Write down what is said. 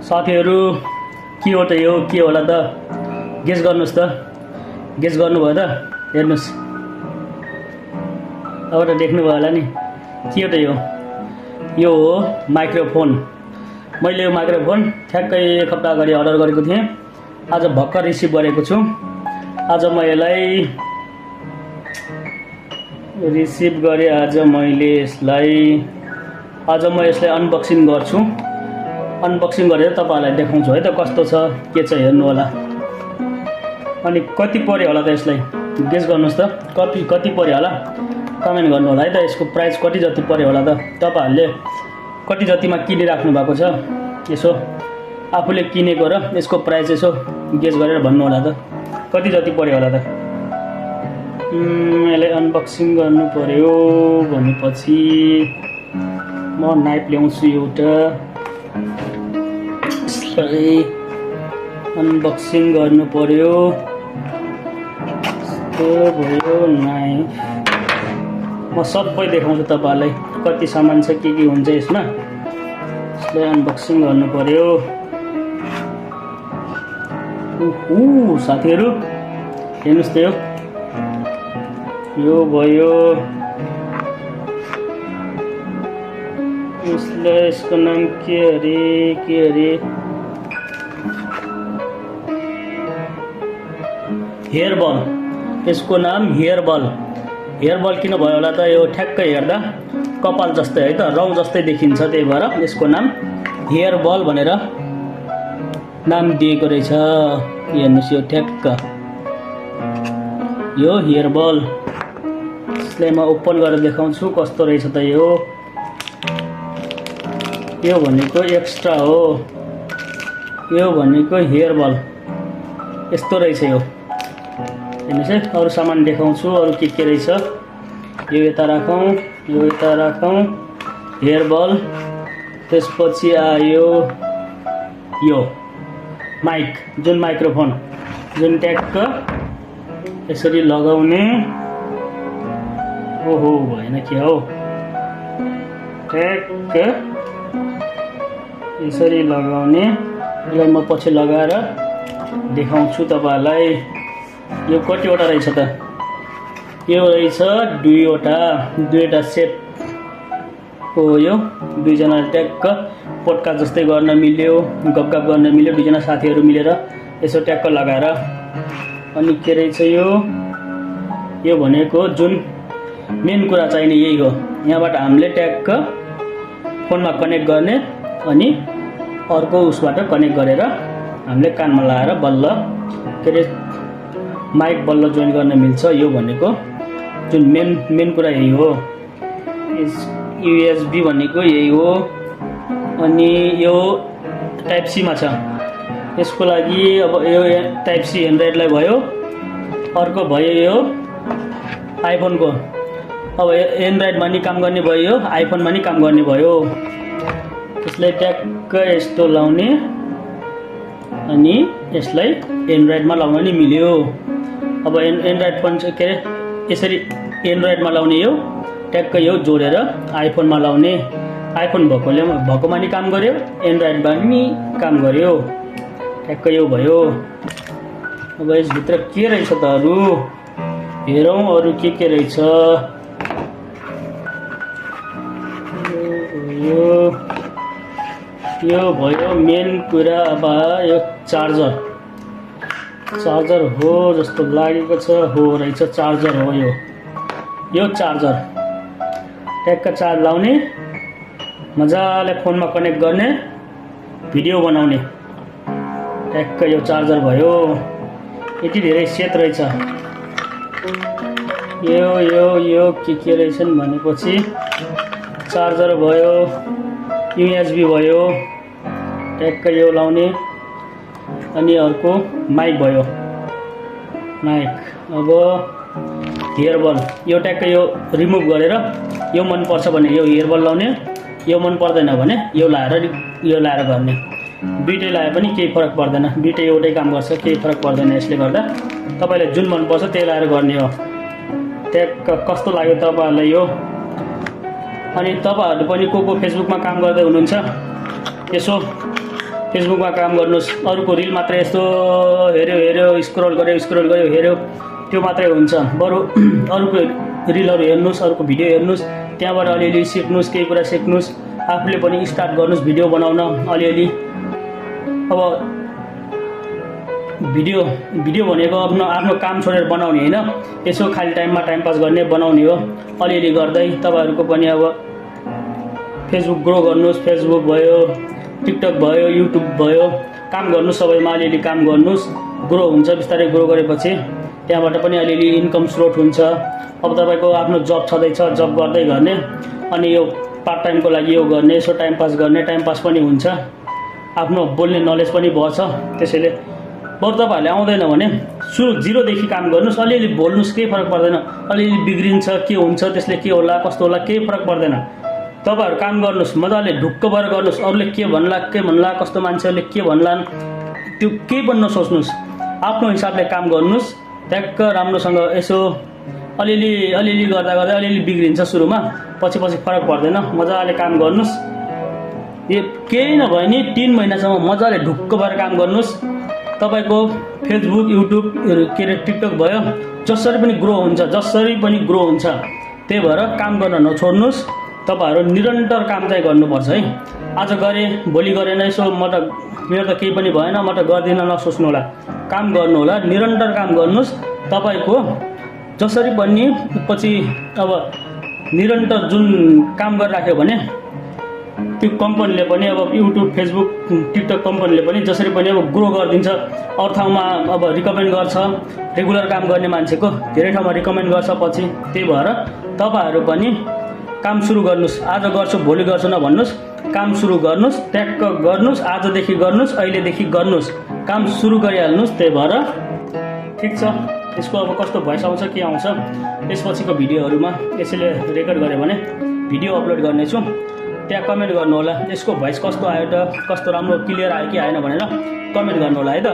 साथीहरू के हो त यो के होला त गेस गर्नुस् त गेस गर्नुभयो त हेर्नुस् अब त देख्नुभयो होला नि के हो त यो हो माइक्रोफोन। मैले यो माइक्रोफोन ठ्याक्कै एक हप्ता अगाडि अर्डर गरेको थिएँ। आज भर्खर रिसिभ गरेको छु। आज म यसलाई रिसिभ गरेँ। आज म यसलाई अनबक्सिङ गर्छु। अनबक्सिङ गरेर तपाईहरुलाई देखाउँछु है त कस्तो छ के छ हेर्नु होला। अनि कति पर्यो होला त यसलाई गेस गर्नुस् त कति पर्यो होला कमेन्ट गर्नु होला है त। यसको प्राइस कति जति पर्यो होला त तपाईहरुले कति जतिमा किनिराख्नु भएको छ यसो आफूले किनेको र यसको प्राइस यसो गेस गरेर भन्नु होला त कति जति पर्यो होला त। यसलाई अनबक्सिङ गर्नु पर्यो भनेपछि म नाइफ ल्याउँछु एउटा। अनबक्सिङ गर्नु पर्यो भयो नाइफ। म सबै देखाउँछु तपाईहरुलाई कति सामान छ के हुन्छ यसमा। यसलाई अनबक्सिङ गर्नु पर्यो। साथीहरु हेर्नुस् त यो भयो। यसको नाम के अरे हेयर बल। यसको नाम हेयर बल किन भयो होला त यो ठ्याक्कै हेर्दा कपाल जस्तै है त रौ जस्तै देखिन्छ त्यही भएर यसको नाम हेयर बल भनेर नाम दिएको रहेछ। हेर्नुस् यो ठ्याक्क यो हेयर बल। यसलाई म ओपन गरेर देखाउँछु कस्तो रहेछ त यो भनेको एक्स्ट्रा हो। यो भनेको हेयर बल यस्तो रहेछ यो। हेर्नुस् है अरु सामान देखाउँछु अरु के रहेछ। यो यता राखौं हेयर बल। त्यसपछि आयो यो माइक जुन माइक्रोफोन जुन ट्याक्क यसरी लगाउने। ओहो भएन के हो ट्याक्क यसरी लगाउने। यसलाई म पछि लगाएर देखाउँछु तपाईहरुलाई। यो कतिवटा रहेछ त यो रहेछ दुईवटा सेट हो। यो दुईजना ट्याक्क पोडकास्ट जस्तै गर्न मिल्यो गफगाफ गर्न मिल्यो दुईजना साथीहरु मिलेर यसो ट्याक्क लगाएर। अनि के रहेछ यो भनेको जुन मेन कुरा चाहिने यही हो। यहाँबाट हामीले ट्याक्क फोनमा कनेक्ट गर्ने अनि अर्को उसबाट कनेक्ट गरेर हामीले कानमा लगाएर बल्ल के रे माइक बल्ल जोइन गर्न मिल्छ। यो भनेको जुन मेन कुरा यही हो। USB भनेको यही हो। अनि यो टाइप सी मा छ। यसको लागि अब यो टाइप सी एन्ड्रोइडलाई भयो। अर्को भयो यो आइफोनको। अब एन्ड्रोइडमा नि काम गर्ने भयो यो आइफोनमा नि काम गर्ने भयो। यसलाई ट्याक्क यस्तो लाउने अनि यसलाई एन्ड्रोइडमा लाउन नि मिल्यो। अब एन्ड्रोइड फोन चाहिँ के रे यसरी एन्ड्रोइडमा लाउने यो ट्याक्क यो जोडेर आइफोनमा लाउने। आइफोन भएकोमा नि काम गर्यो एन्ड्रोइडमा नि काम गर्यो ट्याक्क यो भयो। अब यसभित्र के रहेछ त अरु हेरौँ अरु के रहेछ। यो भयो मेन कुरा। अब यो चार्जर हो जस्तो लागेको छ। हो रहेछ चार्जर हो यो चार्जर ट्याक्क चार्ज लाउने मजाले फोनमा कनेक्ट गर्ने भिडियो बनाउने ट्याक्क यो चार्जर भयो। यति धेरै सेट रहेछ। यो के रहेछन् भनेपछि चार्जर भयो USB भयो ट्याक्क यो लाउने अनि अर्को माइक भयो माइक। अब हेयर बल यो ट्याक्क यो रिमुभ गरेर यो मन पर्छ भने यो हेयर बल लाउने यो मन पर्दैन भने यो लाएर गर्ने। दुईटै लाए पनि केही फरक पर्दैन। दुईटै एउटै काम गर्छ केही फरक पर्दैन। यसले गर्दा तपाईले जुन मन पर्छ त्यही लाएर गर्ने हो। ट्याक्क कस्तो लाग्यो तपाईहरुलाई यो। अनि तपाईहरु पनि को फेसबुकमा काम गर्दै हुनुहुन्छ यसो फेसबुकमा काम गर्नुहोस्, अरूको रिल मात्रै यस्तो हेऱ्यो स्क्रोल गऱ्यो हेऱ्यो त्यो मात्रै हुन्छ। बरु अरूको रिलहरू हेर्नुहोस्, अरूको भिडियो हेर्नुहोस्, त्यहाँबाट अलिअलि सिक्नुहोस्, केही कुरा सिक्नुहोस्, आफूले पनि स्टार्ट गर्नुहोस् भिडियो बनाउन अलिअलि। अब भिडियो भनेको आफ्नो काम छोडेर बनाउने होइन, यसो खाली टाइममा टाइम पास गर्ने बनाउने हो। अलिअलि गर्दै तपाईँहरूको पनि अब फेसबुक ग्रो गर्नुहोस्, फेसबुक भयो, टिकटक भयो, युट्युब भयो, काम गर्नुहोस्, सबैमा अलिअलि काम गर्नुहोस्, ग्रो हुन्छ। बिस्तारै ग्रो गरेपछि त्यहाँबाट पनि अलिअलि इन्कम स्रोत हुन्छ। अब तपाईँको आफ्नो जब छँदैछ, जब गर्दै गर्ने, अनि यो पार्ट टाइमको लागि यो गर्ने, यसो टाइम पास पनि हुन्छ, आफ्नो बोल्ने नलेज पनि बढ्छ। त्यसैले बरु तपाईँहरूले आउँदैन भने सुरु जिरोदेखि काम गर्नुहोस्, अलिअलि बोल्नुहोस्, केही फरक पर्दैन। अलिअलि बिग्रिन्छ, के हुन्छ, त्यसले के होला कस्तो होला केही फरक पर्दैन। तपाईँहरू काम गर्नुहोस्, मजाले ढुक्क भएर गर्नुहोस्। अरूले के भन्ला, कस्तो मान्छेहरूले के भन्लान् त्यो केही पनि नसोच्नुहोस्, आफ्नो हिसाबले काम गर्नुहोस्। ट्याक्क राम्रोसँग यसो अलिअलि गर्दा अलिअलि बिग्रिन्छ सुरुमा, पछि फरक पर्दैन। मजाले काम गर्नुहोस्, यो केही नभए नि 3 महिनासम्म मजाले ढुक्क भएर काम गर्नुहोस्। तपाईँको फेसबुक, युट्युब के अरे टिकटक भयो, जसरी पनि ग्रो हुन्छ। त्यही भएर काम गर्न नछोड्नुहोस्। तपाईँहरू निरन्तर काम चाहिँ गर्नुपर्छ है। आज गरेँ भोलि गरेन, यसो मेरो त केही पनि भएन, म त गर्दिनँ नसोच्नु होला। काम गर्नु होला, निरन्तर काम गर्नुहोस्। तपाईँको जसरी पनि पछि अब निरन्तर जुन काम गरिराख्यो भने त्यो कम्पनीले पनि अब युट्युब, फेसबुक, टिकटक कम्पनीले पनि जसरी पनि अब ग्रो गरिदिन्छ। अरू ठाउँमा अब रिकमेन्ड गर्छ, रेगुलर काम गर्ने मान्छेको धेरै ठाउँमा रिकमेन्ड गर्छ पछि। त्यही भएर तपाईँहरू पनि काम सुरु गर्नुहोस्। आज गर्छु भोलि गर्छु नभन्नुहोस्, काम सुरु गर्नुहोस्, ट्याक्क गर्नुहोस्, आजदेखि गर्नुहोस्, अहिलेदेखि गर्नुहोस्, काम सुरु गरिहाल्नुहोस्। त्यही भएर ठिक छ। यसको अब कस्तो भोइस आउँछ के आउँछ यसपछिको भिडियोहरूमा यसैले रेकर्ड गरेँ भने भिडियो अपलोड गर्नेछु, त्यहाँ कमेन्ट गर्नु होला यसको भोइस कस्तो आयो त, कस्तो राम्रो क्लियर आयो कि आएन भनेर कमेन्ट गर्नु होला है त।